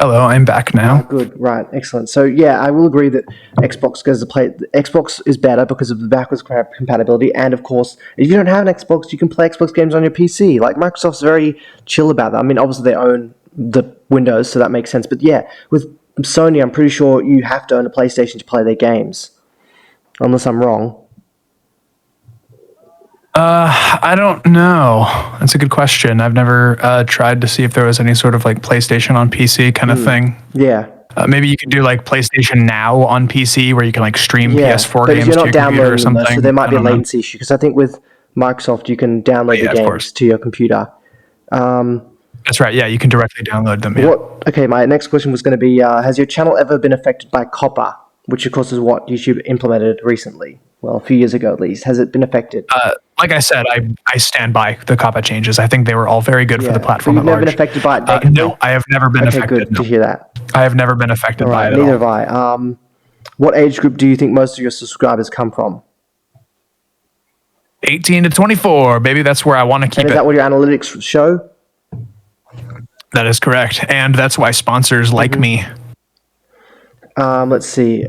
Hello, I'm back now. Good, right, excellent. So yeah, I will agree that Xbox is better because of the backwards compatibility, and of course, if you don't have an Xbox, you can play Xbox games on your PC. Like Microsoft's very chill about that. I mean, obviously they own the Windows, so that makes sense. But yeah, with Sony, I'm pretty sure you have to own a PlayStation to play their games, unless I'm wrong. I don't know. That's a good question. I've never tried to see if there was any sort of like PlayStation on PC kind of thing. Yeah. Maybe you could do like PlayStation Now on PC where you can like stream PS4 but games if you're to not your computer or downloading them, something. though, so there might be a I don't know. latency issue. Because I think with Microsoft, you can download the of games course. to your computer. That's right. Yeah, you can directly download them. Yeah. Okay, my next question was going to be: has your channel ever been affected by copper? Which, of course, is what YouTube implemented recently. Well, a few years ago, at least. Has it been affected? Like I said, I stand by the COPPA changes. I think they were all very good for the platform But you've at never been large. affected by it negatively? No, I have never been Okay, affected. good to hear that. I have never been affected by it at Neither all. have I. What age group do you think most of your subscribers come from? 18 to 24, baby. That's where I want to keep And is it. that what your analytics show? That is correct. And that's why sponsors like me. Let's see.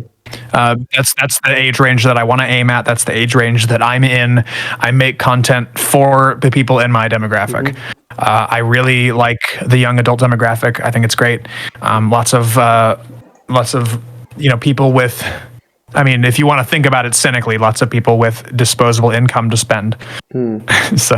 That's the age range that I want to aim at. That's the age range that I'm in. I make content for the people in my demographic. I really like the young adult demographic. I think it's great. Lots of people with. I mean, if you want to think about it cynically, lots of people with disposable income to spend. So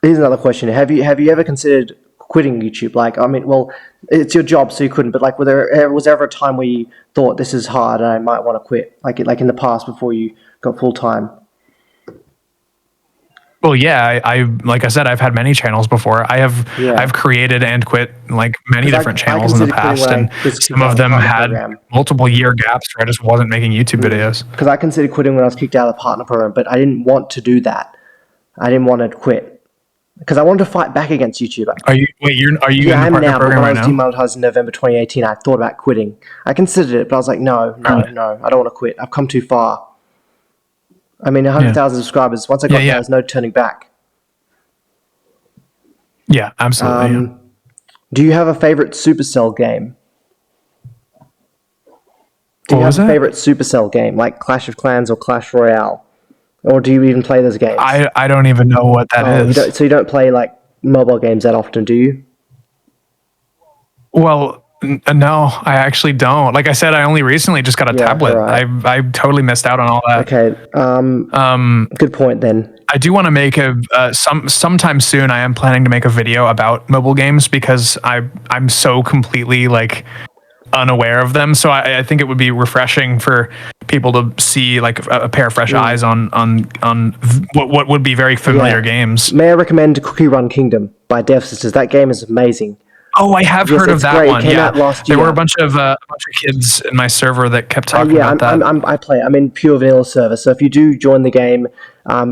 Here's another question: Have you ever considered quitting YouTube? Like, I mean, well, it's your job, so you couldn't. But like, was there ever a time where you thought this is hard and I might want to quit? Like in the past before you got full time. well, yeah, I like I said, I've had many channels before. I've created and quit like many different channels in the past, and some of them had multiple year gaps where I just wasn't making YouTube videos. Because I considered quitting when I was kicked out of the partner program, but I didn't want to do that. I didn't want to quit because I wanted to fight back against YouTube. Are you in the partner program but when I right was now? demonetized in November 2018, I thought about quitting. I considered it, but I was like, no, I don't want to quit. I've come too far. I mean, 100,000 subscribers. Once I got there, there's no turning back. Yeah, absolutely. Do you have a favorite Supercell game? Do you have a favorite Supercell game, like Clash of Clans or Clash Royale? Or do you even play those games? I don't even know what that is. So you don't play like mobile games that often, do you? Well, no, I actually don't. Like I said, I only recently just got a tablet. Right. I totally missed out on all that. Okay. Good point then. I do want to make sometime soon. I am planning to make a video about mobile games because I'm so completely like unaware of them. So I think it would be refreshing for people to see like a pair of fresh eyes on what would be very familiar games. May I recommend Cookie Run Kingdom by Dev Sisters? That game is amazing. Oh, I have heard of that one. It came out last year. There were a bunch of kids in my server that kept talking about that. I play. I'm in pure vanilla server. So if you do join the game,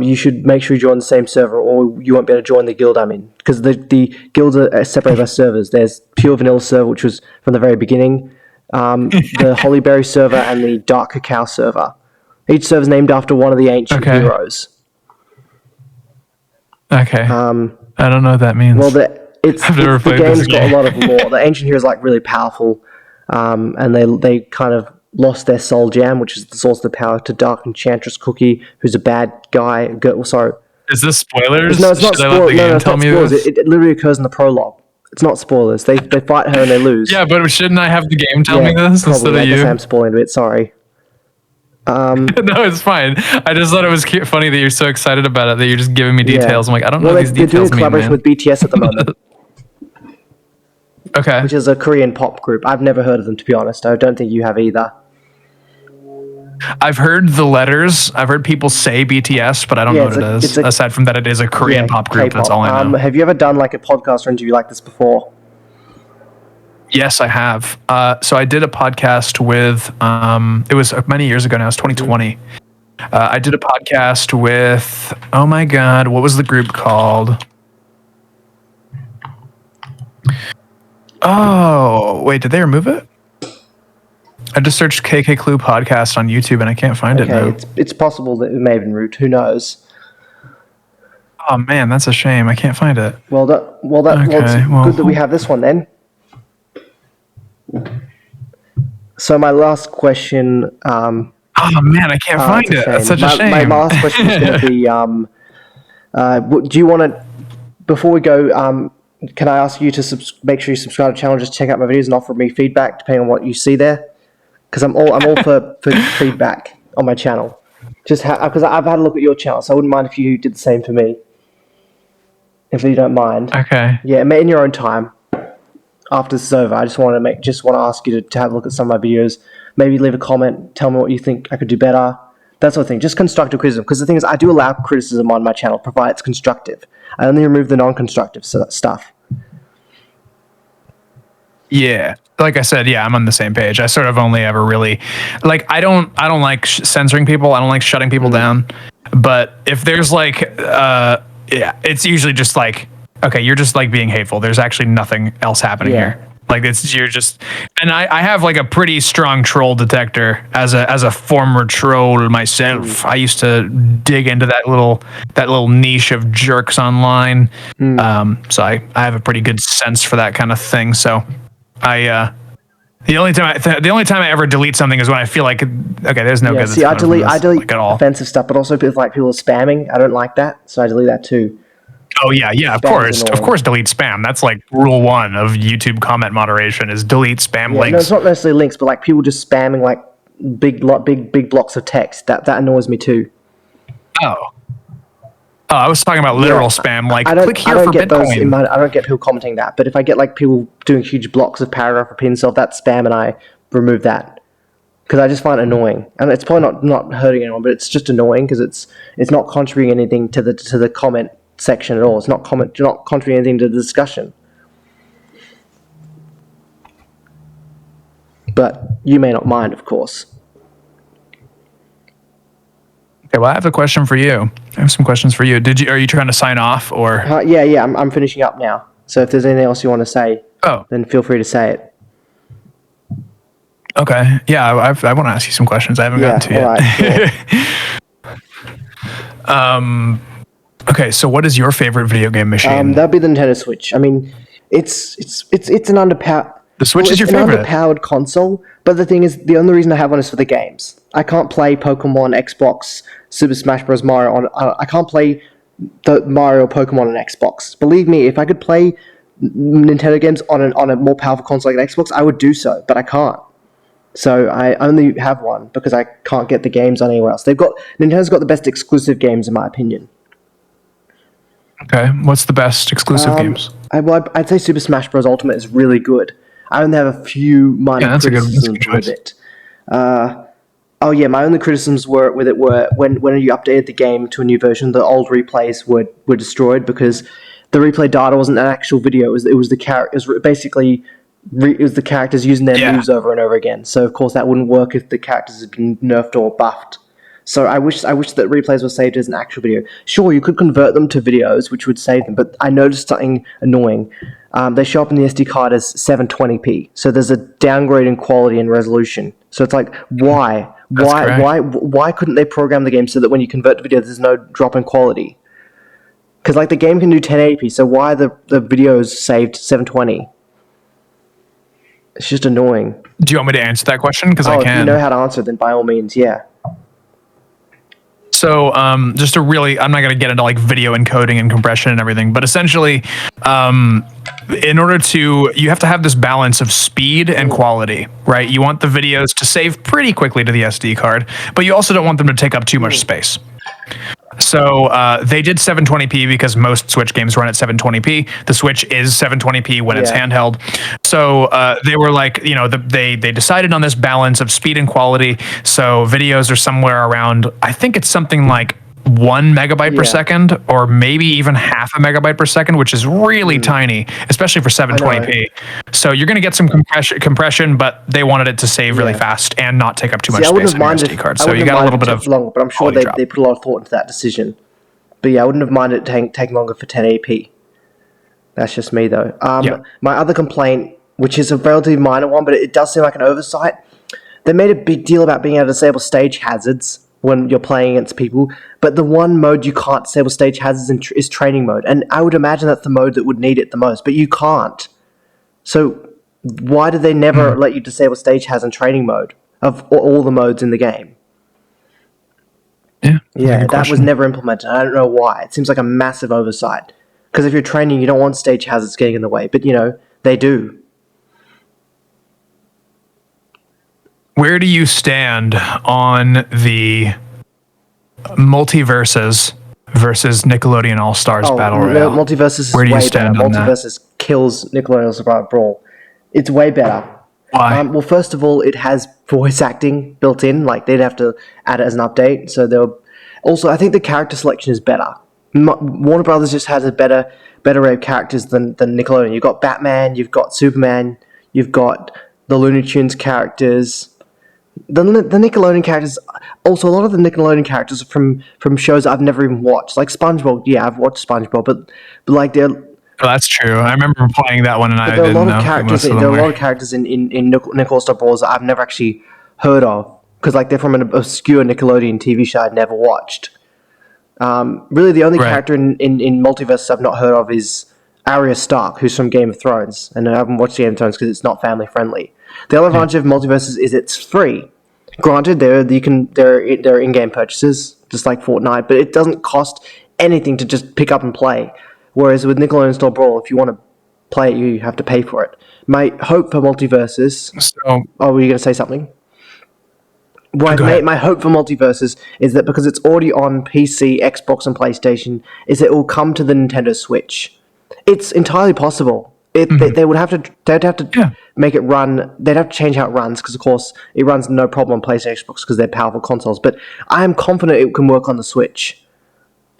you should make sure you join the same server, or you won't be able to join the guild I'm in, because the guilds are separated by servers. There's pure vanilla server, which was from the very beginning, the Hollyberry server, and the Dark Cacao server. Each server is named after one of the ancient heroes. Okay. I don't know what that means. Well, the game's got a lot of lore. The ancient heroes like really powerful, and they kind of lost their soul gem, which is the source of the power, to Dark Enchantress Cookie, who's a bad guy. Sorry. Is this spoilers? No, it's not spoilers. No, it's not spoilers. It literally occurs in the prologue. It's not spoilers. They fight her and they lose. Yeah, but shouldn't I have the game tell me this instead of you? I guess I'm spoiling a bit. Sorry. No, it's fine. I just thought it was funny that you're so excited about it that you're just giving me details. I'm like, I don't know these details. They're doing a collaboration with BTS at the moment. Okay. Which is a Korean pop group. I've never heard of them, to be honest. I don't think you have either. I've heard the letters. I've heard people say BTS, but I don't know what it is. Aside from that, it is a Korean pop group. K-pop. That's all I know. Have you ever done like a podcast or interview like this before? Yes, I have. So I did a podcast with, it was many years ago now, it was 2020. I did a podcast with, oh my God, what was the group called? Oh, wait, did they remove it? I just searched KKClue podcast on YouTube and I can't find it now. It's possible that it may have been root. Who knows? Oh man, that's a shame. I can't find it. Well, it's good that we have this one then. So my last question. Oh man, I can't find it. That's such a My shame. last question is going to be: do you want to? Before we go, can I ask you to make sure you subscribe to the channel, just check out my videos and offer me feedback depending on what you see there? Because I'm all for feedback on my channel. Just because I've had a look at your channel, so I wouldn't mind if you did the same for me, if you don't mind. Okay. Yeah, in your own time. After this is over, I just want to ask you to have a look at some of my videos. Maybe leave a comment, tell me what you think I could do better. That sort of thing. Just constructive criticism. Because the thing is, I do allow criticism on my channel, provided it's constructive. I only remove the non-constructive stuff. Yeah. Like I said, yeah, I'm on the same page. I sort of only ever really like I don't like censoring people. I don't like shutting people down. But if there's like yeah, it's usually just like okay, you're just like being hateful. There's actually nothing else happening here. Like you're just and I have like a pretty strong troll detector as a former troll myself. I used to dig into that little niche of jerks online. So I have a pretty good sense for that kind of thing. So the only time I ever delete something is when I feel like okay, there's no good. See, I delete like, at all. offensive stuff, but also people are spamming. I don't like that, so I delete that too. Oh yeah, of course, delete spam. That's like rule 1 of YouTube comment moderation is delete spam links. No, it's not necessarily links, but like people just spamming like big blocks of text. That annoys me too. Oh, I was talking about literal spam. Like click here for Bitcoin. I don't get people commenting that, but if I get like people doing huge blocks of paragraph repeating themselves, that's spam, and I remove that because I just find it annoying. And it's probably not hurting anyone, but it's just annoying because it's not contributing anything to the comment section at all. It's not contributing anything to the discussion. But you may not mind, of course. Okay, well, I have a question for you. I have some questions for you. Are you trying to sign off or? Yeah. I'm finishing up now. So if there's anything else you want to say, then feel free to say it. Okay. Yeah, I want to ask you some questions I haven't gotten to yet. Right, sure. Okay, so what is your favorite video game machine? That'd be the Nintendo Switch. I mean, it's an underpowered. The Switch is your favorite. An underpowered console, but the thing is, the only reason I have one is for the games. I can't play Pokemon, Xbox, Super Smash Bros. Mario on. I can't play the Mario Pokemon on Xbox. Believe me, if I could play Nintendo games on a more powerful console like an Xbox, I would do so, but I can't. So I only have one because I can't get the games on anywhere else. Nintendo's got the best exclusive games in my opinion. Okay, what's the best exclusive games? I'd say Super Smash Bros. Ultimate is really good. I only have a few minor criticisms with it. My only criticisms were when you updated the game to a new version, the old replays were destroyed because the replay data wasn't an actual video. It was the characters using their moves over and over again. So of course that wouldn't work if the characters had been nerfed or buffed. So I wish that replays were saved as an actual video. Sure, you could convert them to videos, which would save them, but I noticed something annoying. They show up in the SD card as 720p, so there's a downgrade in quality and resolution. So it's like, why? Why couldn't they program the game so that when you convert to video, there's no drop in quality? Because like the game can do 1080p, so why the videos saved 720? It's just annoying. Do you want me to answer that question? Because I can. If you know how to answer, then by all means, yeah. So I'm not going to get into like video encoding and compression and everything, but essentially, you have to have this balance of speed and quality, right? You want the videos to save pretty quickly to the SD card, but you also don't want them to take up too much space. So they did 720p because most Switch games run at 720p. The Switch is 720p when it's handheld. So they were like, they decided on this balance of speed and quality. So videos are somewhere around, I think it's something like 1 megabyte per second, or maybe even half a megabyte per second, which is really tiny, especially for 720p. So you're going to get some compression, but they wanted it to save really fast and not take up too much space on your SD card. So you got a little bit of longer, but I'm sure they put a lot of thought into that decision. But yeah, I wouldn't have minded it taking longer for 1080p. That's just me though. My other complaint, which is a relatively minor one, but it does seem like an oversight. They made a big deal about being able to disable stage hazards when you're playing against people, but the one mode you can't disable stage hazards is training mode, and I would imagine that's the mode that would need it the most, but you can't. So Why did they never let you disable stage has in training mode of all the modes in the game? Yeah, Yeah, that was never implemented. I don't know why. It seems like a massive oversight. Because if you're training, you don't want stage hazards getting in the way. But, they do. Where do you stand on the multiverses versus Nickelodeon All Stars Battle Royale? Multiverses is Where do you way better. stand on that? Multiverses kills Nickelodeon All-Star Brawl. It's way better. Why? Well, first of all, it has voice acting built in. Like, they'd have to add it as an update. So they'll... Also, I think the character selection is better. Warner Brothers just has a better array of characters than Nickelodeon. You've got Batman, you've got Superman, you've got the Looney Tunes characters. The Nickelodeon characters... Also, a lot of the Nickelodeon characters are from shows I've never even watched. Like SpongeBob, yeah, I've watched SpongeBob, but like they're... Oh, that's true. I remember playing that one, and I There are a didn't lot of know who characters. most of There them are a lot were. of characters in Nick All-Star Brawls that I've never actually heard of because like they're from an obscure Nickelodeon TV show I'd never watched. Really, the only Right. character in Multiverse I've not heard of is Arya Stark, who's from Game of Thrones, and I haven't watched Game of Thrones because it's not family friendly. The other advantage of Multiverses is it's free. Granted, there are in-game purchases just like Fortnite, but it doesn't cost anything to just pick up and play. Whereas with Nickelodeon Style Brawl, if you want to play it, you have to pay for it. My hope for Multiverses... So, Oh, were you going to say something? go ahead. My hope for Multiverses is that because it's already on PC, Xbox, and PlayStation, is that it will come to the Nintendo Switch. It's entirely possible. They would have to. They'd have to Yeah. make it run. They'd have to change how it runs because, of course, it runs no problem on PlayStation, Xbox because they're powerful consoles. But I am confident it can work on the Switch.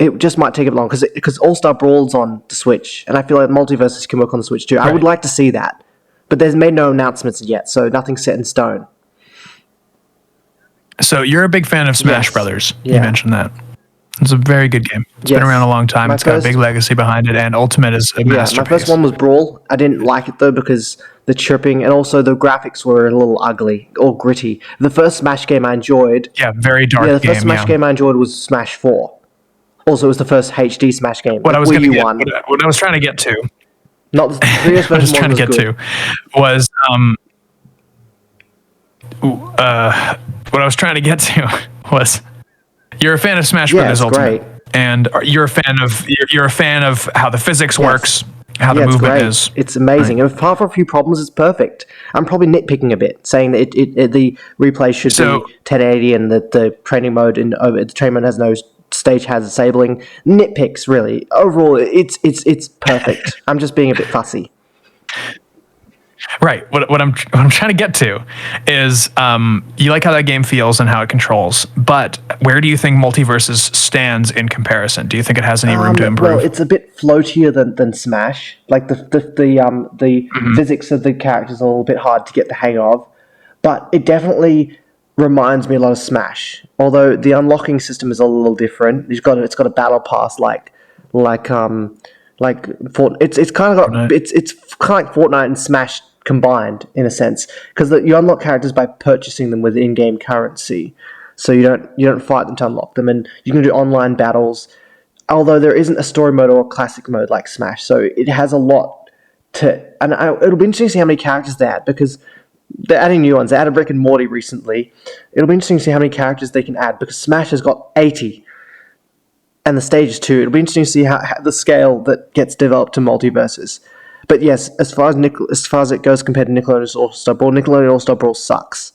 It just might take a bit long because All Star Brawl's on the Switch, and I feel like Multiverses can work on the Switch too. I would like to see that, but there's made no announcements yet, so nothing's set in stone. So you're a big fan of Smash Yes. Brothers. Yeah. You mentioned that. It's a very good game. It's Yes. been around a long time. My It's got a first- big legacy behind it, and Ultimate is a Yeah, masterpiece. my first one was Brawl. I didn't like it though because the chirping and also the graphics were a little ugly or gritty. The first Smash game I enjoyed. Yeah, very dark Yeah, the game. first Smash game I enjoyed was Smash 4. Also, it was the first HD Smash game. What I was Wii gonna U get, one. what I was trying to get to, Not the 3DS what I was version trying one to was get good. to, was what I was trying to get to was you're a fan of Smash Yeah, Brothers it's Ultimate, great. and you're a fan of how the physics works, how the Yeah, it's movement great. is. It's amazing. And apart from a few problems, it's perfect. I'm probably nitpicking a bit, saying that the replay should So- be 1080 and that the training mode the training mode has no stage hazard disabling. Nitpicks, really. Overall, it's perfect. I'm just being a bit fussy. Right. What I'm trying to get to is you like how that game feels and how it controls, but where do you think Multiverses stands in comparison? Do you think it has any room to improve? Well, it's a bit floatier than Smash. Like the physics of the characters are a little bit hard to get the hang of, but it definitely reminds me a lot of Smash. Although the unlocking system is a little different. It's got a battle pass like it's kind of got Fortnite. it's kind of like Fortnite and Smash combined in a sense because you unlock characters by purchasing them with in-game currency. So you don't fight them to unlock them, and you can do online battles. Although there isn't a story mode or a classic mode like Smash, so it has a lot to. And it'll be interesting to see how many characters they add because they're adding new ones. They added Rick and Morty recently. It'll be interesting to see how many characters they can add because Smash has got 80, and the stages too. It'll be interesting to see how the scale that gets developed to Multiverses. But yes, as far as it goes compared to Nickelodeon All-Star Brawl, Nickelodeon All-Star Brawl sucks.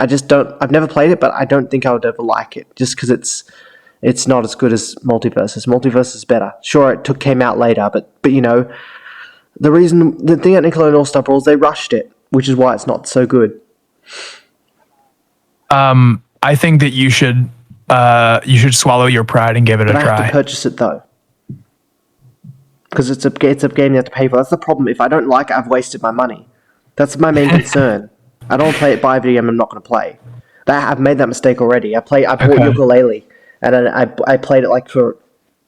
I've never played it, but I don't think I would ever like it, just because it's not as good as Multiverses. Multiverses is better. Sure, it came out later, but the thing at Nickelodeon All-Star Brawl is they rushed it, which is why it's not so good. I think that you should swallow your pride and give it a I have try. to purchase it though, because it's a game you have to pay for. That's the problem. If I don't like it, I've wasted my money. That's my main concern. I don't want to buy a video game I'm not going to play. I've made that mistake already. I bought Yooka-Laylee, and then I played it like for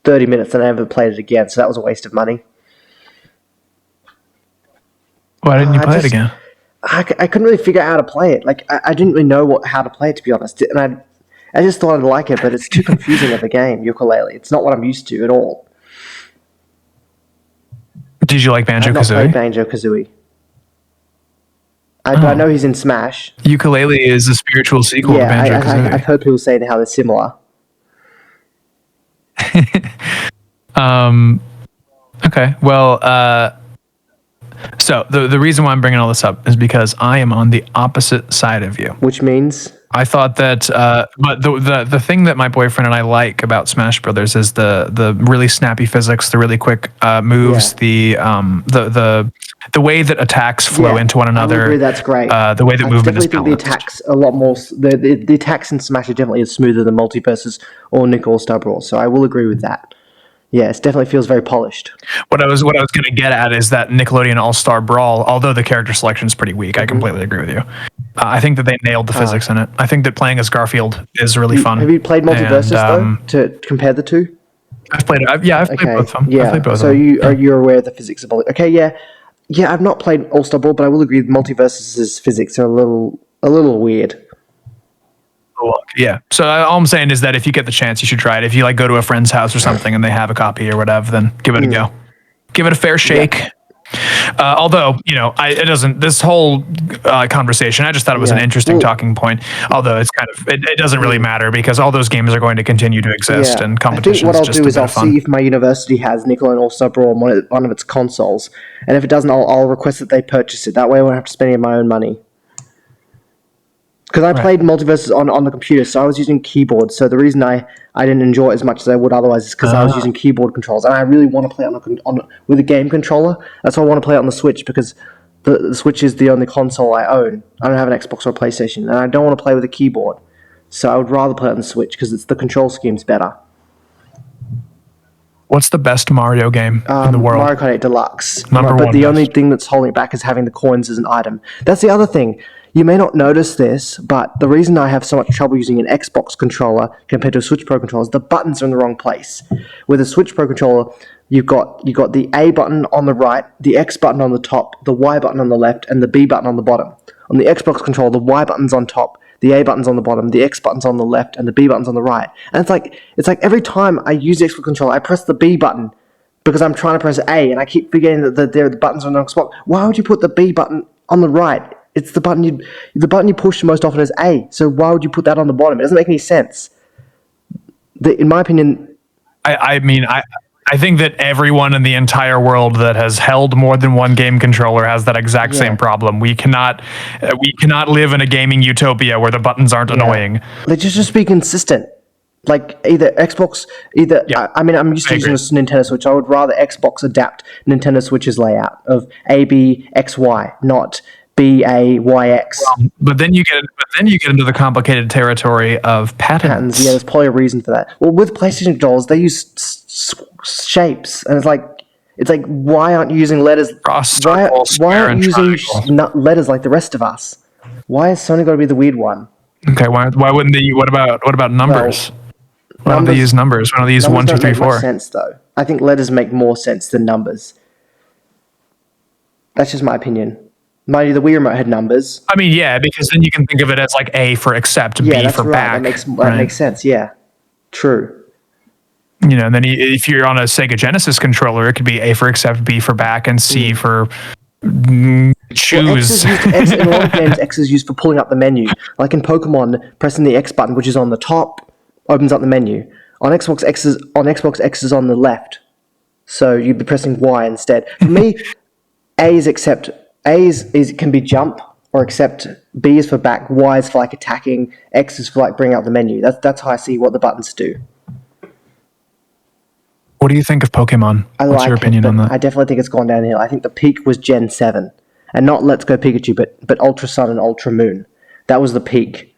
30 minutes, and I never played it again. So that was a waste of money. Why didn't you play it again? I couldn't really figure out how to play it. Like I didn't really know how to play it, to be honest. And I just thought I'd like it, but it's too confusing of a game. Yooka-Laylee. It's not what I'm used to at all. Did you like I've not Banjo-Kazooie? played Banjo-Kazooie. But I know he's in Smash. Ukulele is a spiritual sequel to Banjo-Kazooie. I've heard people saying how they're similar. Okay, well, so the reason why I'm bringing all this up is because I am on the opposite side of you. Which means? I thought that, but the thing that my boyfriend and I like about Smash Brothers is the really snappy physics, the really quick moves, the way that attacks flow into one another. I agree, that's great. The way that movement is balanced. I definitely think the attacks a lot more. The attacks in Smash are definitely smoother than Multiversus or Nick All-Star Brawl. So I will agree with that. Yeah, it definitely feels very polished. What I was going to get at is that Nickelodeon All-Star Brawl, although the character selection is pretty weak, I completely agree with you. I think that they nailed the physics in it. I think that playing as Garfield is really fun. Have you played Multiversus though, to compare the two? I've played both of them. Yeah, I've played both so of them. you're aware of the physics of okay, yeah. I've not played All-Star Brawl, but I will agree Multiversus's physics are a little weird. Yeah. So all I'm saying is that if you get the chance, you should try it. If you like go to a friend's house or something and they have a copy or whatever, then give it a go. Give it a fair shake. Yeah. Although, it doesn't, this whole conversation, I just thought it was an interesting talking point. Although it's kind of, it doesn't really matter because all those games are going to continue to exist and competition. I think what I'll do is I'll see if my university has Nickelodeon All-Star Brawl on one of its consoles. And if it doesn't, I'll request that they purchase it. That way I won't have to spend any of my own money. Because I played Multiversus on the computer, so I was using keyboard. So the reason I didn't enjoy it as much as I would otherwise is because I was using keyboard controls, and I really want to play with a game controller. That's why I want to play it on the Switch, because the Switch is the only console I own. I don't have an Xbox or a PlayStation, and I don't want to play with a keyboard. So I would rather play it on the Switch because the control scheme's better. What's the best Mario game in the world? Mario Kart 8 Deluxe. Number one. But the only thing that's holding it back is having the coins as an item. That's the other thing. You may not notice this, but the reason I have so much trouble using an Xbox controller compared to a Switch Pro controller is the buttons are in the wrong place. With a Switch Pro controller, you've got the A button on the right, the X button on the top, the Y button on the left, and the B button on the bottom. On the Xbox controller, the Y button's on top, the A button's on the bottom, the X button's on the left, and the B button's on the right. And it's like every time I use the Xbox controller, I press the B button because I'm trying to press A, and I keep forgetting that the buttons are on the wrong spot. Why would you put the B button on the right? It's the button you push most often is A. So why would you put that on the bottom? It doesn't make any sense. In my opinion, I think that everyone in the entire world that has held more than one game controller has that exact same problem. We cannot live in a gaming utopia where the buttons aren't annoying. They just be consistent. Like either Xbox, I'm used to using a Nintendo Switch. I would rather Xbox adapt Nintendo Switch's layout of A B X Y, not BAYX. But then you get into the complicated territory of patterns. Yeah, there's probably a reason for that. Well, with PlayStation controllers, they use shapes, and it's like why aren't you using letters? Why aren't you using letters like the rest of us? Why has Sony got to be the weird one? Okay, why wouldn't they? What about numbers? Why don't they use numbers? Why don't they use 1, 2, 3, 4? Much sense though. I think letters make more sense than numbers. That's just my opinion. Mind you, the Wii remote had numbers. I mean, yeah, because then you can think of it as like A for accept, B for back. That makes sense. Yeah, true. And then if you're on a Sega Genesis controller, it could be A for accept, B for back, and C for choose. Well, in a lot of games, X is used for pulling up the menu. Like in Pokemon, pressing the X button, which is on the top, opens up the menu. On Xbox, X is on the left, so you'd be pressing Y instead. For me, A is accept. A can be jump or accept. B is for back. Y is for like attacking. X is for like bringing up the menu. That's how I see what the buttons do. What do you think of Pokemon? What's your opinion on that? I definitely think it's gone downhill. I think the peak was Gen 7. And not Let's Go Pikachu, but Ultra Sun and Ultra Moon. That was the peak.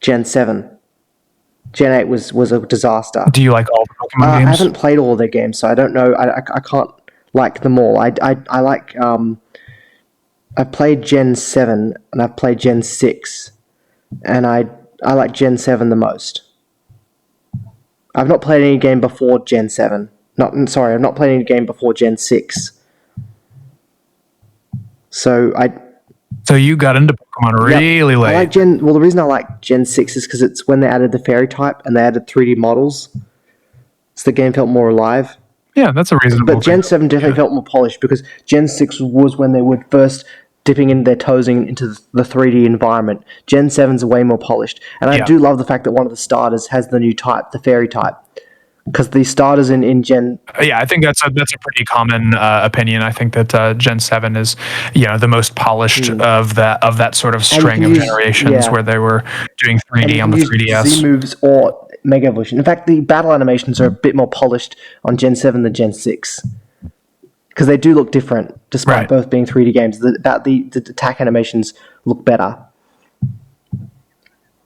Gen 7. Gen 8 was a disaster. Do you like all the Pokemon games? I haven't played all their games, so I don't know. I can't like them all. I like... I've played Gen 7 and I've played Gen 6, and I like Gen 7 the most. I've not played any game before Gen 7. I've not played any game before Gen 6. So you got into Pokemon really late. The reason I like Gen 6 is because it's when they added the fairy type and they added 3D models. So the game felt more alive. Yeah, that's a reasonable But Gen 7 definitely felt more polished because Gen 6 was when they would first dipping in their toes into the 3D environment. Gen 7's way more polished. And I do love the fact that one of the starters has the new type, the fairy type. Because the starters in Gen... Yeah, I think that's a pretty common opinion. I think that Gen 7 is, the most polished of that sort of string of generations where they were doing 3D on the 3DS. Z moves or Mega Evolution. In fact, the battle animations are a bit more polished on Gen 7 than Gen 6. Because they do look different, despite both being 3D games. The attack animations look better.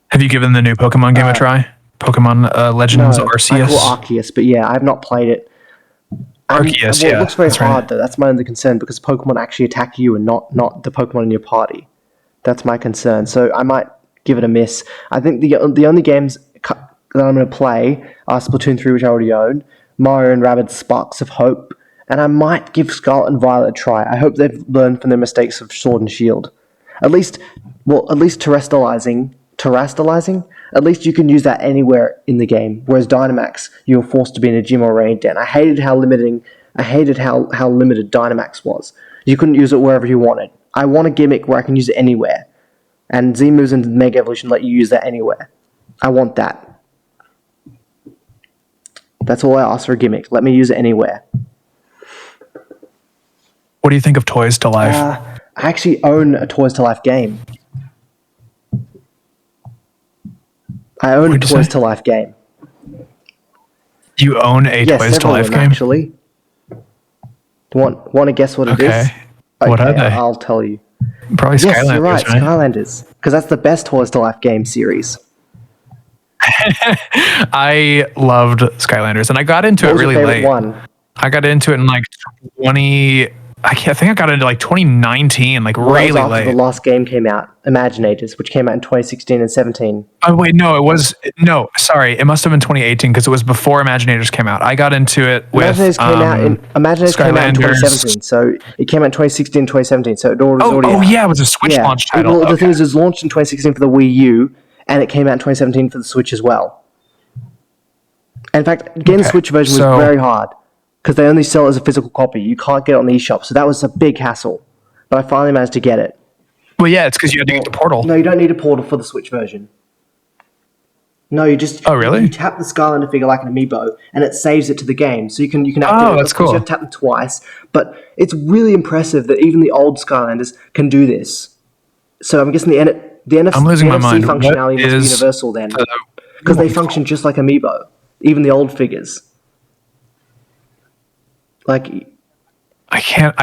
Have you given the new Pokemon game a try? Pokemon Legends Arceus? I call Arceus, but yeah, I have not played it. Arceus, it looks very hard, though. That's my only concern, because Pokemon actually attack you and not the Pokemon in your party. That's my concern. So I might give it a miss. I think the only games that I'm going to play are Splatoon 3, which I already own, Mario and Rabbids Sparks of Hope, and I might give Scarlet and Violet a try. I hope they've learned from their mistakes of Sword and Shield. At least terrestrializing, at least you can use that anywhere in the game. Whereas Dynamax, you were forced to be in a gym or raid den. I hated how limited Dynamax was. You couldn't use it wherever you wanted. I want a gimmick where I can use it anywhere. And Z-Moves and Mega Evolution let you use that anywhere. I want that. That's all I ask for a gimmick. Let me use it anywhere. What do you think of Toys to Life? I actually own a Toys to Life game. I own a Toys to Life game. You own a Toys to Life game? Actually. Want to guess what it is? Okay. What are they? I'll tell you. Probably Skylanders, yes, you're right? Skylanders. Because that's the best Toys to Life game series. I loved Skylanders, and I got into it really late. One? I got into it in like 20... I think I got into like 2019, like really late. The last game came out, Imaginators, which came out in 2016 and 17. Oh wait, no, sorry, it must have been 2018 because it was before Imaginators came out. I got into it with Imaginators came out in 2017, so it came out in 2016 and 2017. So it was already out. Yeah, it was a Switch launch title. Well, the thing is, it was launched in 2016 for the Wii U, and it came out in 2017 for the Switch as well. In fact, getting the Switch version was very hard. Because they only sell it as a physical copy. You can't get it on the eShop, so that was a big hassle. But I finally managed to get it. Well, yeah, it's because you had to get the portal. No, you don't need a portal for the Switch version. No, you just... Oh, really? You tap the Skylander figure like an amiibo, and it saves it to the game. So you can activate it. Oh, that's cool. You have to tap them twice. But it's really impressive that even the old Skylanders can do this. So I'm guessing the NFC functionality must be universal then. Because they function just like amiibo. Even the old figures. Like, I can't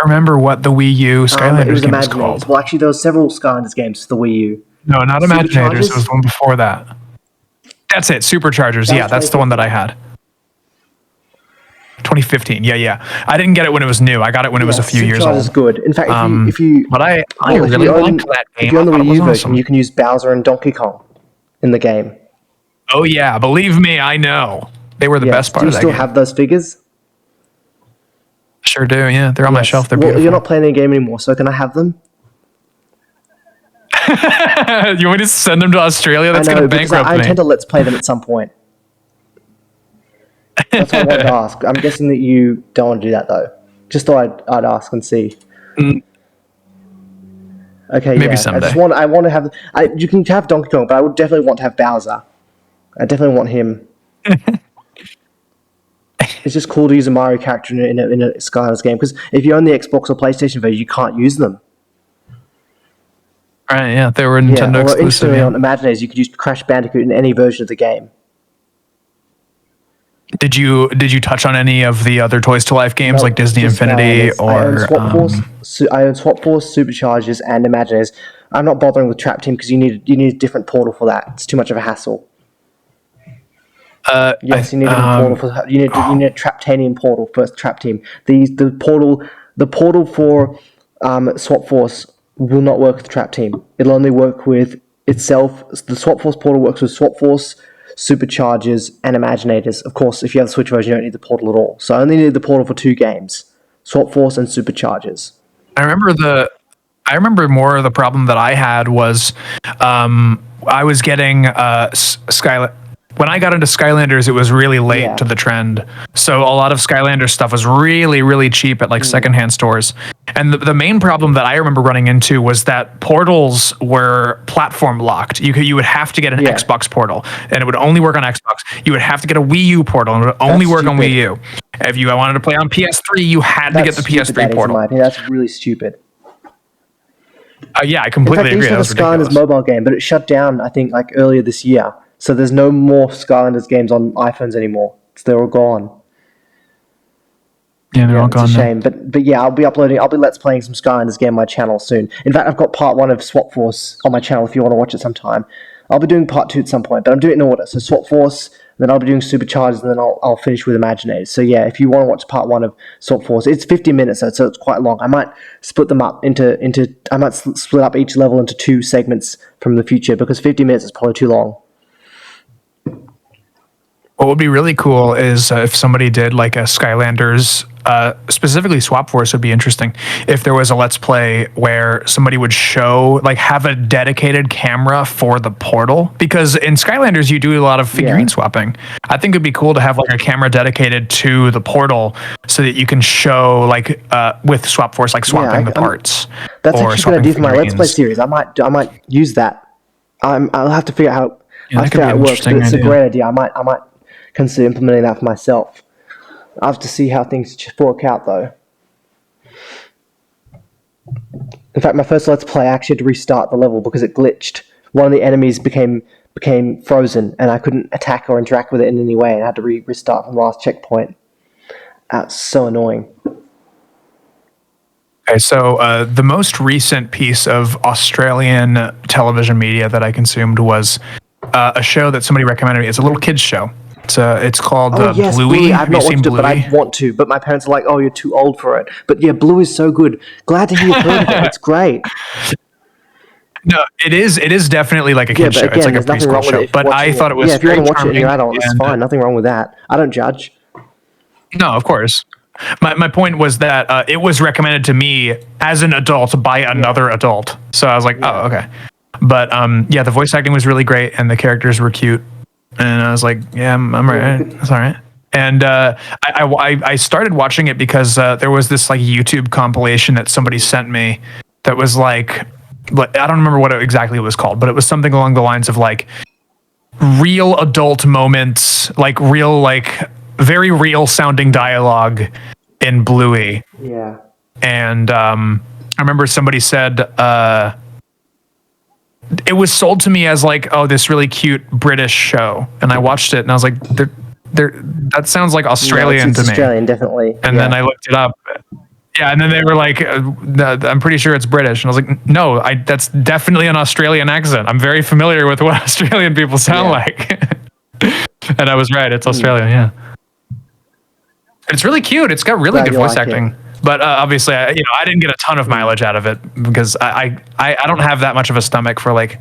remember what the Wii U Skylanders game was called. Well, actually, there were several Skylanders games for the Wii U. No, not Imaginators. It was the one before that. That's it. Superchargers. Yeah, that's the one that I had. 2015. Yeah. I didn't get it when it was new. I got it when it was a few years old. Superchargers is good. In fact, but I really liked that game. If you're on the Wii U version, you can use Bowser and Donkey Kong in the game. Oh yeah, believe me, I know. They were the best part of that game. Do you still have those figures? Sure do, yeah. They're on my shelf. They're beautiful. You're not playing the game anymore, so can I have them? You want me to send them to Australia? That's going to bankrupt me. I intend to let's play them at some point. That's what I wanted to ask. I'm guessing that you don't want to do that, though. Just thought I'd ask and see. Okay, maybe someday. I want to have... you can have Donkey Kong, but I would definitely want to have Bowser. I definitely want him. It's just cool to use a Mario character in a Skylanders game, because if you own the Xbox or PlayStation version, you can't use them. Right, yeah, they were Nintendo exclusive. On Imaginators, you could use Crash Bandicoot in any version of the game. Did you touch on any of the other Toys to Life games like Disney Infinity or? I own Swap Force, Superchargers, and Imaginators. I'm not bothering with Trap Team because you need a different portal for that. It's too much of a hassle. Yes, you need a portal for you need a Traptanium portal for Trap Team. The portal for Swap Force will not work with Trap Team. It'll only work with itself. The Swap Force portal works with Swap Force, Superchargers, and Imaginators. Of course, if you have the Switch version, you don't need the portal at all. So I only need the portal for 2 games: Swap Force and Superchargers. I remember more of the problem that I had was I was getting when I got into Skylanders, it was really late Yeah. to the trend. So a lot of Skylanders stuff was really, really cheap at like secondhand stores. And the main problem that I remember running into was that portals were platform locked. You would have to get an Yeah. Xbox portal, and it would only work on Xbox. You would have to get a Wii U portal, and it would only work on Wii U. If you wanted to play on PS3, you had to get the PS3 portal. In my opinion. That's really stupid. Yeah, I In completely fact, they agree. used to That have was a Skylanders ridiculous. mobile game, but it shut down, I think, like earlier this year. So there's no more Skylanders games on iPhones anymore. So they're all gone. Yeah, they're all It's a gone now. shame. But yeah, I'll be Let's Playing some Skylanders game on my channel soon. In fact, I've got part 1 of Swap Force on my channel if you want to watch it sometime. I'll be doing part 2 at some point, but I'm doing it in order. So Swap Force, then I'll be doing Supercharged, and then I'll finish with Imaginators. So yeah, if you want to watch part 1 of Swap Force, it's 50 minutes, so it's quite long. I might split them up split up each level into 2 segments from the future, because 50 minutes is probably too long. What would be really cool is if somebody did like a Skylanders, specifically Swap Force would be interesting. If there was a Let's Play where somebody would have a dedicated camera for the portal, because in Skylanders you do a lot of figurine swapping. I think it'd be cool to have like a camera dedicated to the portal so that you can show with Swap Force swapping the parts. That's or actually a good idea for my Let's Play figurines. series. I might use that. I'll have to figure out how that could be it an works, but interesting it's a idea. great idea. I might consider implementing that for myself. I have to see how things work out, though. In fact, my first Let's Play, I actually had to restart the level because it glitched. One of the enemies became frozen, and I couldn't attack or interact with it in any way, and I had to restart from the last checkpoint. That's so annoying. Okay, so the most recent piece of Australian television media that I consumed was a show that somebody recommended me. It's a little kids show. It's called Yes, Bluey. I've Have not you seen watched it, but Bluey? I want to. But my parents are like, "Oh, you're too old for it." But yeah, Blue is so good. Glad to hear you've heard of it. It's great. No, it is. It is definitely like a Yeah, kid's but show. again, It's like a there's nothing preschool wrong with show. it. But I thought it was Yeah, if you want very to watch it and you're charming. adult, it's And, fine. Nothing wrong with that. I don't judge. no, of course. My point was that it was recommended to me as an adult by another adult. So I was like, oh, okay. But yeah, the voice acting was really great and the characters were cute. And I was like, yeah, I'm right. That's all right. And I started watching it because there was this like YouTube compilation that somebody sent me that was like I don't remember what exactly it was called, but it was something along the lines of like real adult moments, like real, like very real sounding dialogue in Bluey. Yeah. And I remember somebody said it was sold to me as like, oh, this really cute British show, and I watched it and I was like, that sounds like Australian it's to me. Australian, definitely. And then I looked it up. Yeah, and then they were like, I'm pretty sure it's British. And I was like, no, that's definitely an Australian accent. I'm very familiar with what Australian people sound like. And I was right. It's Australian, yeah. It's really cute. It's got really Glad good you voice like it. acting. But obviously, I didn't get a ton of mileage out of it because I don't have that much of a stomach for like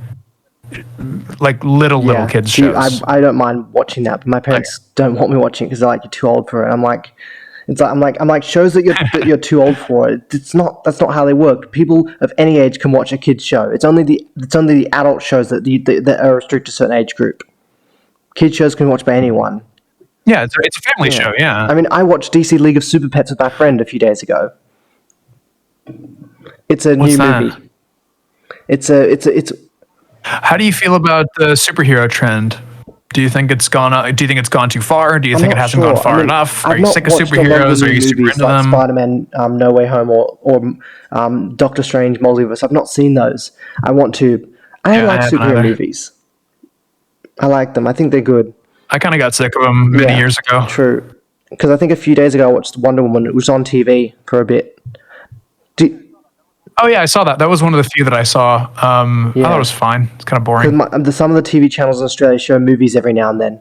little kids See, shows. I don't mind watching that, but my parents don't want me watching it because they're like, you're too old for it. I'm like, shows that you're too old for it. That's not how they work. People of any age can watch a kids show. It's only the adult shows that are restricted to a certain age group. Kids shows can be watched by anyone. Yeah, it's a family show. Yeah. I mean, I watched DC League of Super Pets with my friend a few days ago. It's a What's new that? movie. It's How do you feel about the superhero trend? Do you think it's gone? Do you think it's gone too far? Do you think it hasn't gone far enough? Are you sick of superheroes? Are you super into them? Spider-Man, No Way Home, or Doctor Strange, Multiverse. I've not seen those. I want to. I like superhero movies. I like them. I think they're good. I kind of got sick of them many years ago. True. Because I think a few days ago I watched Wonder Woman. It was on TV for a bit. Oh yeah, I saw that. That was one of the few that I saw. I thought it was fine. It's kind of boring. Some of the TV channels in Australia show movies every now and then.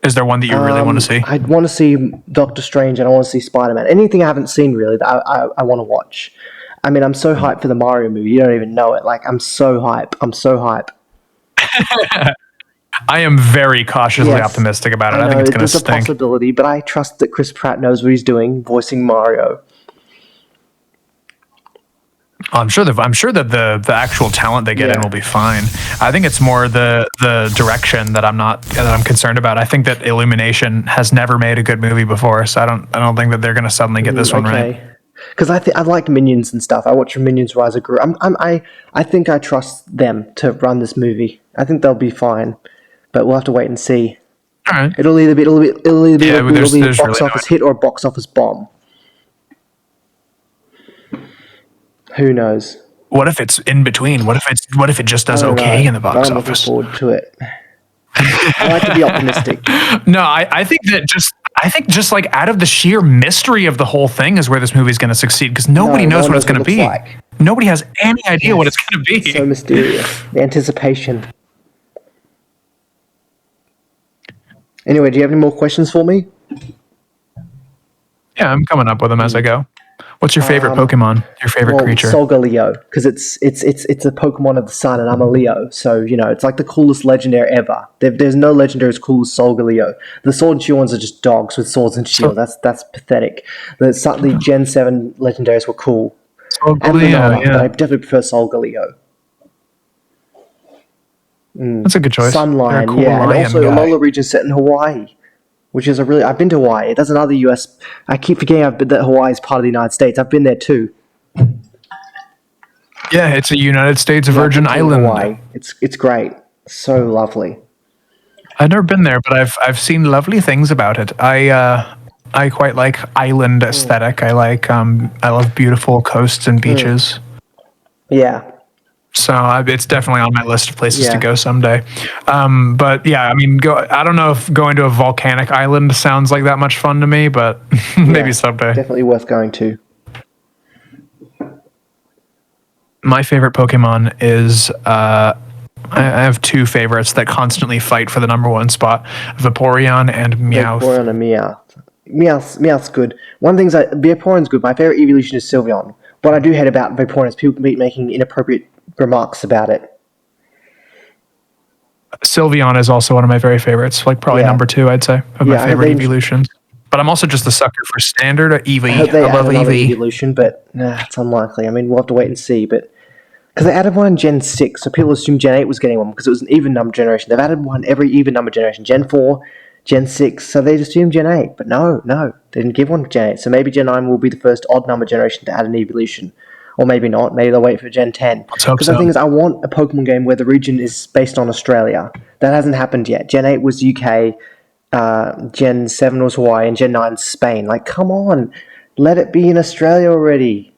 Is there one that you really want to see? I'd want to see Doctor Strange and I want to see Spider-Man. Anything I haven't seen really that I want to watch. I mean, I'm so hyped for the Mario movie. You don't even know it. Like, I'm so hype. I am very cautiously optimistic about it. I think it's going to stink. There's a possibility, but I trust that Chris Pratt knows what he's doing, voicing Mario. I'm sure that the actual talent they get in will be fine. I think it's more the direction that I'm concerned about. I think that Illumination has never made a good movie before, so I don't think that they're going to suddenly get this one right. Because I like Minions and stuff. I watch Minions Rise of Gru. I think I trust them to run this movie. I think they'll be fine, but we'll have to wait and see. All right. It'll either be a box really office hit or a box office bomb. Who knows? What if it's in between? What if it just does okay in the box office? I'm looking forward to it. I like to be optimistic. No, I think just like out of the sheer mystery of the whole thing is where this movie is going to succeed, because nobody knows what it's going to be. Like. Nobody has any idea what it's going to be. It's so mysterious. The anticipation. Anyway, do you have any more questions for me? Yeah, I'm coming up with them as I go. What's your favorite Pokemon? Your favorite creature? Solgaleo, because it's a Pokemon of the sun, and I'm a Leo, so it's like the coolest legendary ever. There's no legendary as cool as Solgaleo. The Sword and Shield ones are just dogs with swords and shield. That's pathetic. The Gen 7 legendaries were cool. Solgaleo, but I definitely prefer Solgaleo. That's a good choice. Sunline, cool and also the Alola region set in Hawaii. Which is I've been to Hawaii. That's another US. I keep forgetting that Hawaii is part of the United States. I've been there too. Yeah, it's a United States Virgin Island. Hawaii. It's great. So lovely. I've never been there, but I've seen lovely things about it. I quite like island aesthetic. I love beautiful coasts and beaches. Yeah. So it's definitely on my list of places to go someday. But yeah, I mean, I don't know if going to a volcanic island sounds like that much fun to me, but maybe someday. Definitely worth going to. My favorite Pokemon is I have two favorites that constantly fight for the number one spot: Vaporeon and Meowth. Vaporeon and Meowth. Meowth's good. One thing is Vaporeon's good. My favorite evolution is Sylveon. What I do hate about Vaporeon is people making inappropriate remarks about it. Sylveon is also one of my very favorites, like probably number 2, I'd say, of my favorite evolutions. But I'm also just a sucker for standard Eevee. I hope they add another evolution, but it's unlikely. I mean, we'll have to wait and see. But because they added one in Gen 6, so people assumed Gen 8 was getting one because it was an even number generation. They've added one every even number generation. Gen 4, Gen 6, so they assumed Gen 8. But no, they didn't give one to Gen 8. So maybe Gen 9 will be the first odd number generation to add an evolution. Or maybe not. Maybe they'll wait for Gen 10. Because the thing is, I want a Pokemon game where the region is based on Australia. That hasn't happened yet. Gen 8 was UK, Gen 7 was Hawaii, and Gen 9 Spain. Like, come on. Let it be in Australia already.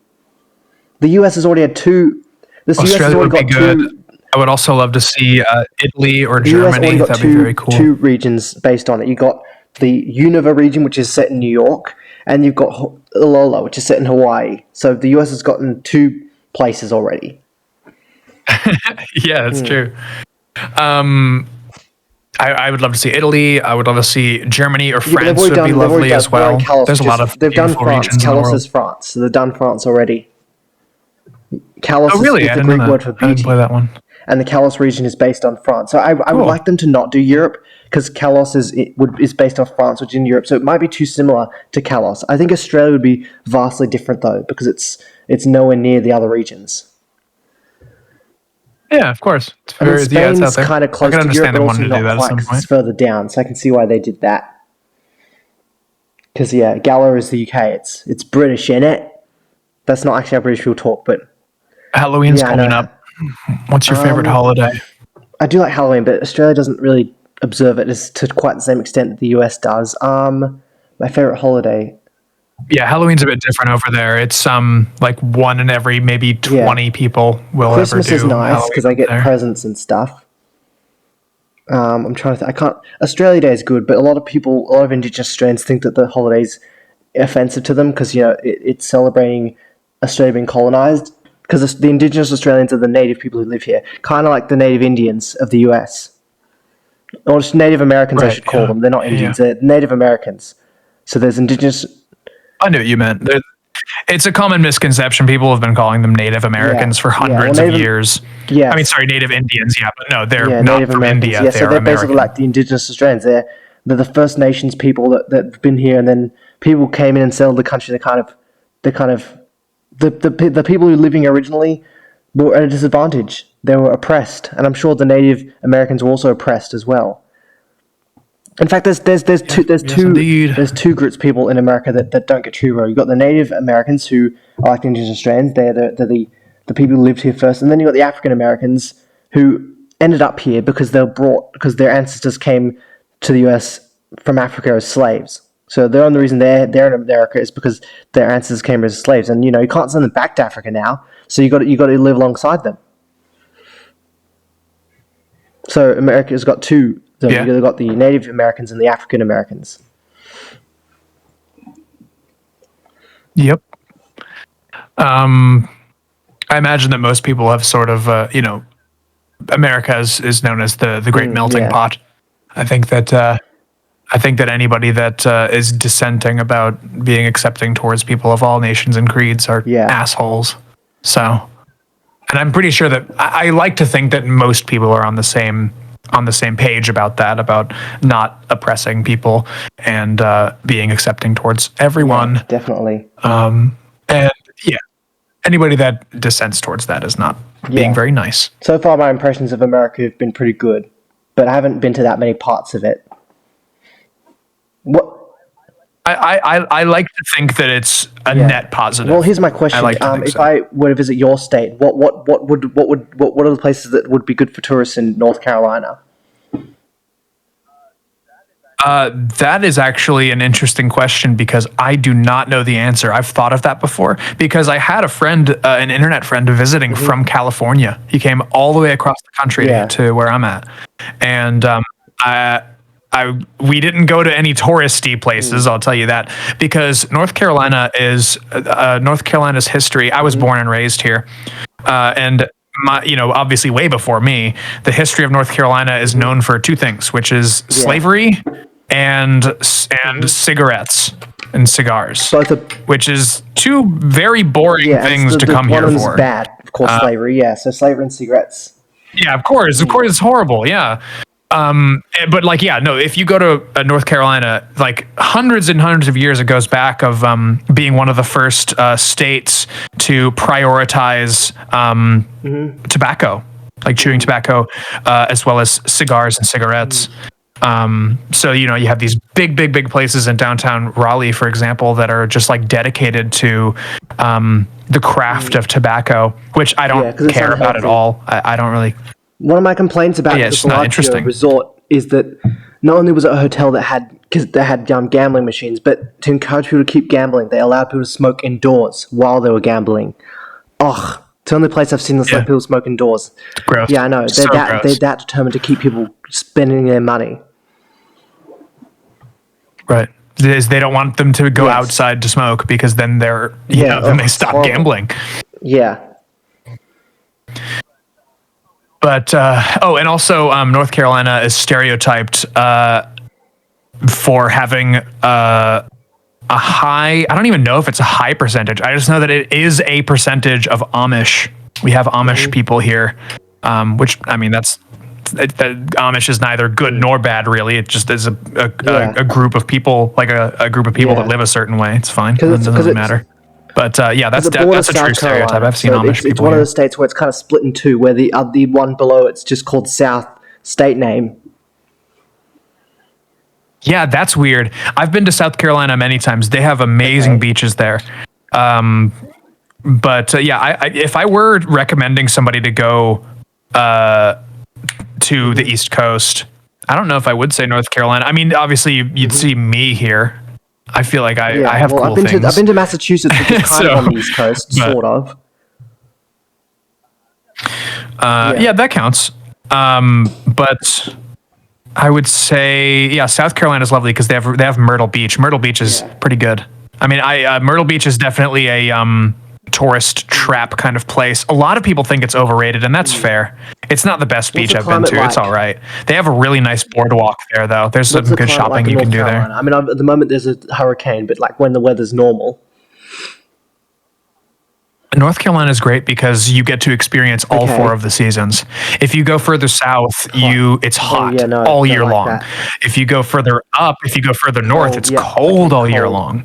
The US has already had two. Australia would be good. I would also love to see Italy or Germany. That'd be very cool. Two regions based on it. You got the Unova region, which is set in New York, and you've got Alola, which is set in Hawaii. So the US has gotten 2 places already. Yeah, that's true. I would love to see Italy. I would love to see Germany or France would be lovely as well. There's a lot of beautiful regions in the world. Kalos is France, so they've done France already. Kalos is the Greek word for beauty. I didn't play that one. And the Kalos region is based on France. So I would like them to not do Europe, because Kalos is based off France, which is in Europe. So it might be too similar to Kalos. I think Australia would be vastly different, though, because it's nowhere near the other regions. Yeah, of course. Spain's kind of close to Europe, but also not quite, because it's further down. So I can see why they did that. Because, Galar is the UK. It's British, innit? That's not actually how British people talk, but... Halloween's coming up. What's your favorite holiday? I do like Halloween, but Australia doesn't really observe it to quite the same extent that the US does. My favorite holiday. Yeah, Halloween's a bit different over there. It's like one in every maybe 20 people will Christmas ever do. Christmas is nice because I get presents and stuff. I'm trying to think. I can't. Australia Day is good, but a lot of Indigenous Australians think that the holiday's offensive to them because it's celebrating Australia being colonised. Because the Indigenous Australians are the native people who live here, kind of like the native Indians of the US. Or just Native Americans, I should call them. They're not Indians, they're Native Americans. So there's Indigenous... I knew what you meant. It's a common misconception. People have been calling them Native Americans for hundreds of years. Yeah. I mean, sorry, Native Indians, but no, they're not Native from Americans. India. So they're basically like the Indigenous Australians. They're the First Nations people that have been here, and then people came in and settled the country. They're kind of the people who were living originally were at a disadvantage. They were oppressed, and I'm sure the Native Americans were also oppressed as well. In fact, there's two groups of people in America that don't get treated well. You've got the Native Americans who are like the Indigenous Australians. They're the people who lived here first, and then you've got the African Americans who ended up here because because their ancestors came to the US from Africa as slaves. So the only reason they're in America is because their ancestors came as slaves, and you can't send them back to Africa now. So you got to live alongside them. So America's got two. So you've got the Native Americans and the African Americans. Yep. I imagine that most people have sort of, America is known as the great melting pot. I think that anybody that is dissenting about being accepting towards people of all nations and creeds are assholes. So, and I'm pretty sure that I like to think that most people are on the same page about that, about not oppressing people and being accepting towards everyone. Yeah, definitely. And anybody that dissents towards that is not being very nice. So far, my impressions of America have been pretty good, but I haven't been to that many parts of it. What? I like to think that it's a net positive. Well, here's my question: if I were to visit your state, what are the places that would be good for tourists in North Carolina? That is actually an interesting question because I do not know the answer. I've thought of that before because I had a friend, an internet friend, visiting from California. He came all the way across the country to where I'm at, and we didn't go to any touristy places. I'll tell you that because North Carolina is North Carolina's history. I was born and raised here, and obviously way before me, the history of North Carolina is known for two things, which is slavery and cigarettes and cigars, which is two very boring things to come here for. Bad, of course, slavery. So slavery and cigarettes. Yeah, of course, it's horrible. Yeah. But if you go to North Carolina, like hundreds and hundreds of years, it goes back of being one of the first states to prioritize tobacco, like chewing tobacco, as well as cigars and cigarettes. So you have these big places in downtown Raleigh, for example, that are just like dedicated to the craft of tobacco, which I don't care about at all. I don't really. One of my complaints about the Bellagio resort is that not only was it a hotel that had gambling machines, but to encourage people to keep gambling, they allowed people to smoke indoors while they were gambling. Ugh, it's the only place I've seen this let people smoke indoors. Gross. Yeah, I know. They're that determined to keep people spending their money. Right. They don't want them to go outside to smoke because then then they stop gambling. Yeah. But and also North Carolina is stereotyped for having a high. I don't even know if it's a high percentage. I just know that it is a percentage of Amish. We have Amish people here, which I mean Amish is neither good nor bad really. It just is a group of people, like a group of people that live a certain way. It's fine. It doesn't matter. But that's a true stereotype. I've seen Amish people. It's one of those states where it's kind of split in two, where the one below it's just called South state name. Yeah, that's weird. I've been to South Carolina many times. They have amazing beaches there. But if I were recommending somebody to go to the East Coast, I don't know if I would say North Carolina. I mean, obviously you'd see me here. I feel like I have cool things. I've been to Massachusetts, which is kind of on the East Coast, sort of. That counts. But I would say, South Carolina is lovely because they have Myrtle Beach. Myrtle Beach is pretty good. I mean, Myrtle Beach is definitely a tourist trap kind of place. A lot of people think it's overrated, and that's fair. It's not the best beach I've been to. It's all right. They have a really nice boardwalk there, though. There's some good shopping you can do there. I mean, at the moment there's a hurricane, but like when the weather's normal. North Carolina is great because you get to experience all four of the seasons. If you go further south, it's hot all year long. If you go further up, if you go further north, it's cold all year long.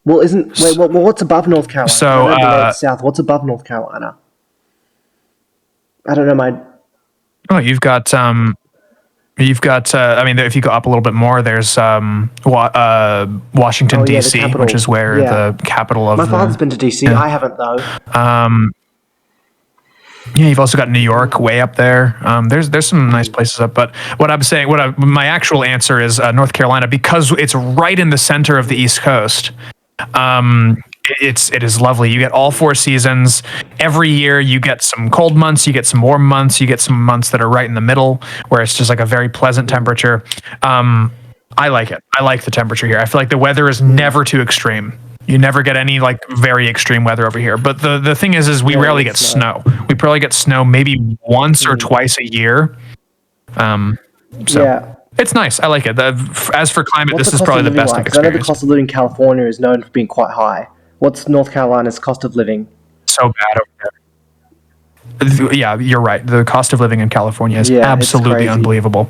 Well, what's above North Carolina? So, I know the south. What's above North Carolina? I don't know my. oh, you've got. I mean, if you go up a little bit more, there's Washington Oh, yeah, the D.C., capital. which is where Yeah. the capital of My father's been to DC. I haven't though. Yeah, you've also got New York way up there. There's some nice places up, but my actual answer is North Carolina, because it's right in the center of the East Coast. It is lovely. You get all 4 seasons. Every year you get some cold months, you get some warm months, you get some months that are right in the middle where it's just like a very pleasant temperature. I like it. I like the temperature here. I feel like the weather is never too extreme. You never get any like very extreme weather over here. But the thing is we rarely get snow. We probably get snow maybe once or twice a year. So Yeah. it's nice. I like it. As for climate, What's this the is cost probably of the living best like? I've Because I know the experienced. cost of living in California is known for being quite high. What's North Carolina's cost of living? So bad over there. Yeah, you're right. The cost of living in California is Yeah, it's absolutely crazy. unbelievable.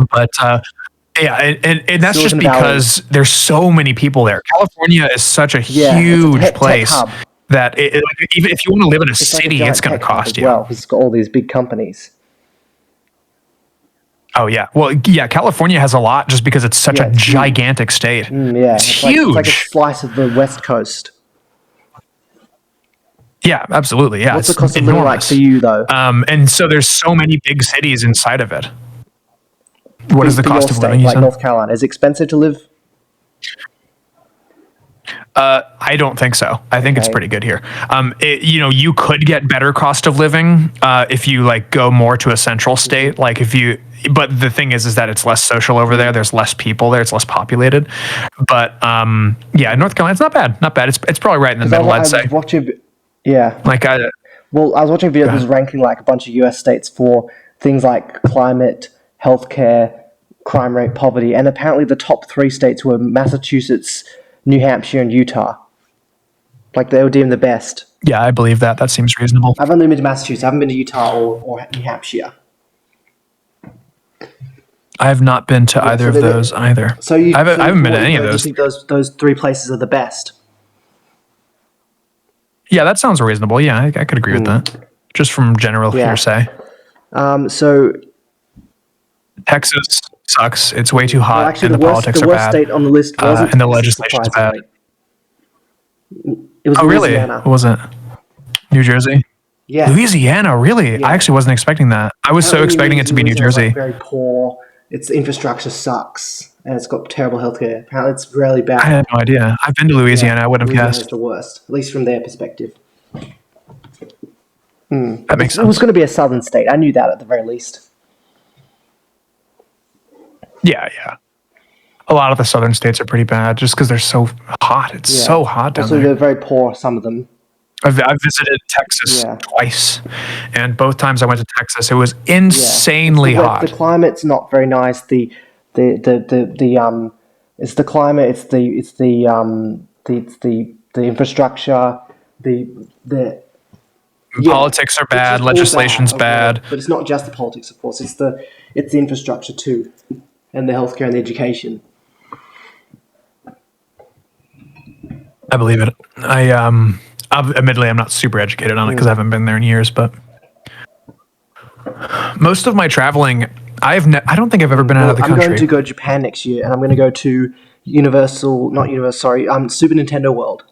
But yeah, and that's just Silicon Valley. because there's so many people there. California is such a Yeah, huge it's a tech place hub. that even if you want to live in a It's like a city, giant it's going to tech hub cost as you. well, because it's got all these big companies. Oh yeah, well yeah, California has a lot just because it's such Yeah, a it's huge. gigantic state. Yeah, it's it's huge. like a slice of the West Coast. Yeah, absolutely. Yeah, What's the it's cost of living like enormous. for you, though? And so there's so many big cities inside of it. What is the For your cost of state, living? You like said? North Carolina, is it expensive to live? I don't think so. I think it's Okay. pretty good here. You could get better cost of living if you like go more to a central state. Like but the thing is that it's less social over there. There's less people there. It's less populated. But yeah, North Carolina's not bad. Not bad. It's probably right in the middle. I'd say. Yeah. Like Well, I was watching a video that was ranking like a bunch of US states for things like climate, healthcare, crime rate, poverty, and apparently the top 3 states were Massachusetts, New Hampshire, and Utah. Like they were deemed the best. yeah, I believe that. That seems reasonable. I've only been to Massachusetts. I haven't been to Utah or New Hampshire. I have not been to either of those either. So I haven't been to any of those. You think those 3 places are the best? Yeah, that sounds reasonable. Yeah, I could agree with that. Just from general hearsay. So Texas sucks. It's way too hot, actually, and the politics the are worst bad. state on the list wasn't and the Texas, legislation's bad. surprisingly. It was Oh, really? Louisiana. What was it? New Jersey? Yeah. Louisiana, really? Yeah. I actually wasn't expecting that. I was so Apparently expecting it to be New Louisiana's, Jersey. like, very poor. Its infrastructure sucks, and it's got terrible healthcare. Apparently, it's really bad. I had no idea. I've been to Louisiana. I wouldn't have Louisiana's guessed. the worst, at least from their perspective. That makes It was sense. going to be a southern state. I knew that at the very least. Yeah. A lot of the southern states are pretty bad just because they're so hot. It's so hot down Also, there. they're very poor, some of them. I've visited Texas twice, and both times I went to Texas, it was insanely hot. The climate's not very nice. It's the climate. It's the infrastructure. The Politics are bad. just all Legislation's bad. But it's not just the politics, of course. It's the infrastructure too, and the healthcare and the education. I believe it. Admittedly, I'm not super educated on it because I haven't been there in years. But most of my traveling, I don't think I've ever been out of the country. I'm going to go to Japan next year, and I'm going to go to Super Nintendo World.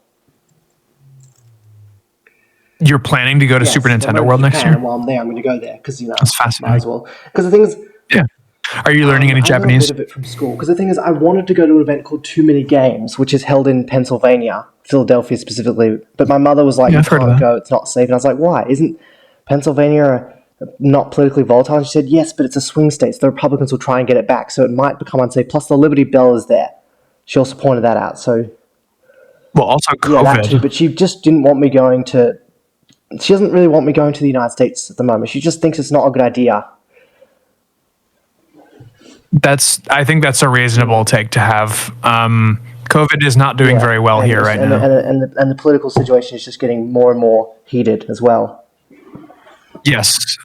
You're planning to go to Super Nintendo World next year? And while I'm there, I'm going to go there because That's fascinating. might as well. Because the thing is, yeah. Are you learning any Japanese? I learned a bit of it from school. Because the thing is, I wanted to go to an event called Too Many Games, which is held in Pennsylvania, Philadelphia specifically. But my mother was like, "You can't go; it's not safe." And I was like, "Why? Isn't Pennsylvania not politically volatile?" And she said, "Yes, but it's a swing state, so the Republicans will try and get it back, so it might become unsafe. Plus, the Liberty Bell is there." She also pointed that out. So, well, also COVID. Yeah, that too. But she just didn't want me going to. She doesn't really want me going to the United States at the moment. She just thinks it's not a good idea. I think that's a reasonable take to have. COVID is not doing very well here right now. And the political situation is just getting more and more heated as well. Yes.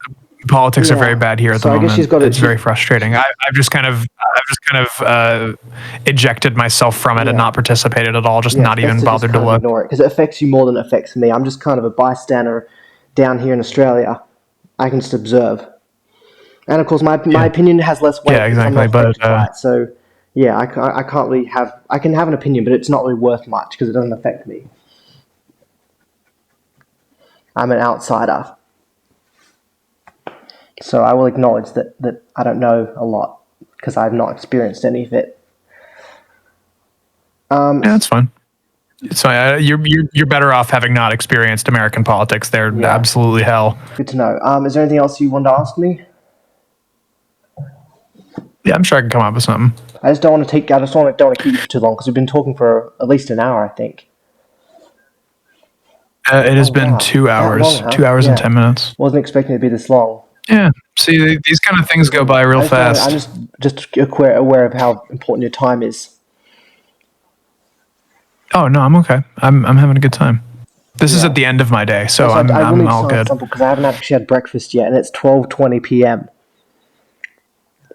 Politics are very bad here at the moment. It's very frustrating. I've just kind of I've just kind of ejected myself from it and not participated at all. Just not even bothered to look. Ignore it because it affects you more than it affects me. I'm just kind of a bystander down here in Australia. I can just observe, and of course, my opinion has less weight. Yeah, exactly. But so yeah, I can't really have. I can have an opinion, but it's not really worth much because it doesn't affect me. I'm an outsider. So I will acknowledge that I don't know a lot because I've not experienced any of it. Yeah, that's fine. So you're better off having not experienced American politics. They're absolutely hell. Good to know. Is there anything else you want to ask me? Yeah, I'm sure I can come up with something. I just don't want to keep you for too long because we've been talking for at least an hour, I think. It has been 2 hours. 2 hours and 10 minutes. Wasn't expecting it to be this long. Yeah. See, these kind of things go by real fast. I'm just aware of how important your time is. Oh no, I'm okay. I'm having a good time. This is at the end of my day, so I'm all good. Because I haven't actually had breakfast yet, and it's 12:20 p.m.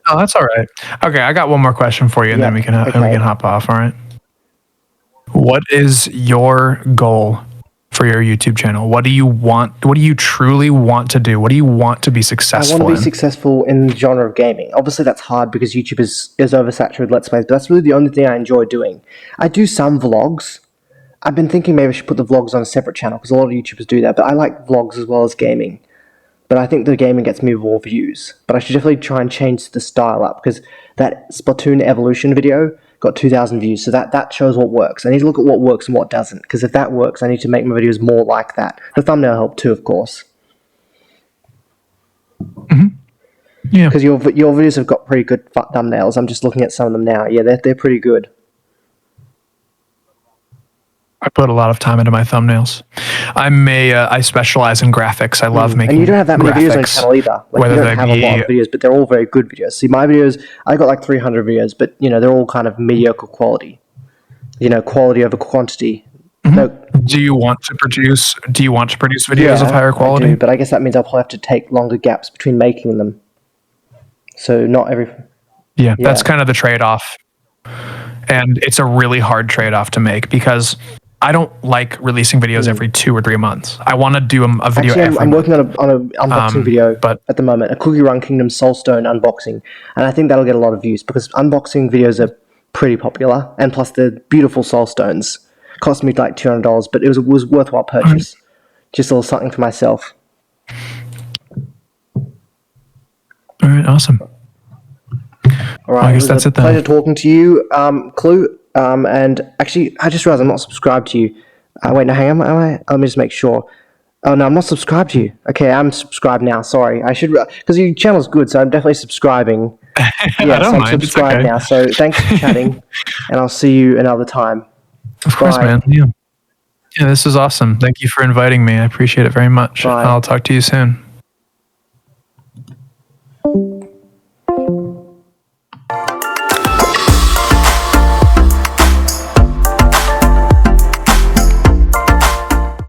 Oh, that's all right. Okay, I got one more question for you, and then we can hop off. All right. What is your goal for your YouTube channel? What do you want? What do you truly want to do? What do you want to be successful in? I want to be successful in the genre of gaming. Obviously, that's hard because YouTube is oversaturated with Let's Plays, but that's really the only thing I enjoy doing. I do some vlogs. I've been thinking maybe I should put the vlogs on a separate channel because a lot of YouTubers do that, but I like vlogs as well as gaming. But I think the gaming gets me more views. But I should definitely try and change the style up because that Splatoon Evolution video got 2,000 views, so that shows what works. I need to look at what works and what doesn't, because if that works, I need to make my videos more like that. The thumbnail helped too, of course. Mm-hmm. Yeah. Because your videos have got pretty good thumbnails. I'm just looking at some of them now. Yeah, they're pretty good. I put a lot of time into my thumbnails. I specialize in graphics. I love making. And you don't have that many videos on your channel either. Like, you don't have a lot of videos, but they're all very good videos. See, my videos, I got like 300 videos, but they're all kind of mediocre quality. Quality over quantity. Mm-hmm. No, do you want to produce videos of higher quality? I do, but I guess that means I'll probably have to take longer gaps between making them. So not every. Yeah, that's kind of the trade-off, and it's a really hard trade-off to make because I don't like releasing videos every 2 or 3 months. I want to do a video every month. I'm working on an unboxing video at the moment, a Cookie Run Kingdom Soulstone unboxing, and I think that'll get a lot of views because unboxing videos are pretty popular, and plus they're beautiful Soulstones. Cost me like $200, but it was worthwhile purchase. Just a little something for myself. All right, awesome. All right, I guess that's it then. Pleasure talking to you, Clue. And actually, I just realized I'm not subscribed to you. Wait, no, hang on. Am I? Let me just make sure. Oh, no, I'm not subscribed to you. Okay, I'm subscribed now. Sorry. I should, because your channel's good, so I'm definitely subscribing. Yeah, I'm subscribed now. So thanks for chatting, and I'll see you another time. Of course, man. Yeah. Yeah, this is awesome. Thank you for inviting me. I appreciate it very much. Bye. I'll talk to you soon.